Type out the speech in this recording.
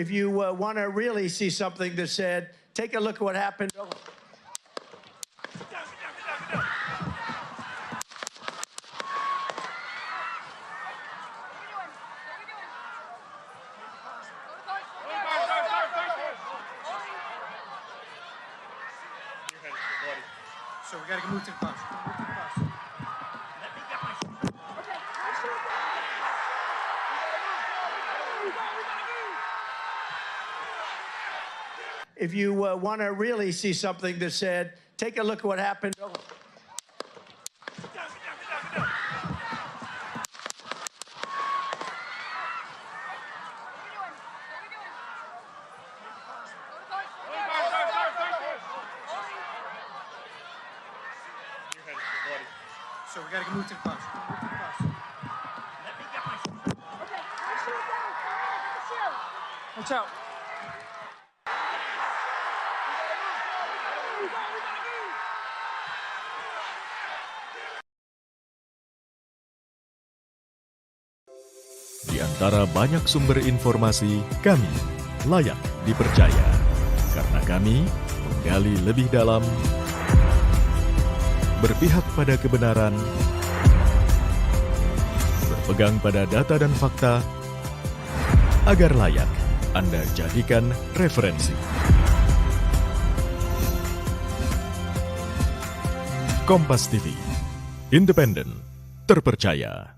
If you want to really see something that's said, take a look at what happened. So we got to move to the bus. If you want to really see something that's said, take a look at what happened. So we got to move to the bus. Watch out. Di antara banyak sumber informasi, kami layak dipercaya. Karena kami menggali lebih dalam, berpihak pada kebenaran, berpegang pada data dan fakta, agar layak Anda jadikan referensi. Kompas TV, independen, terpercaya.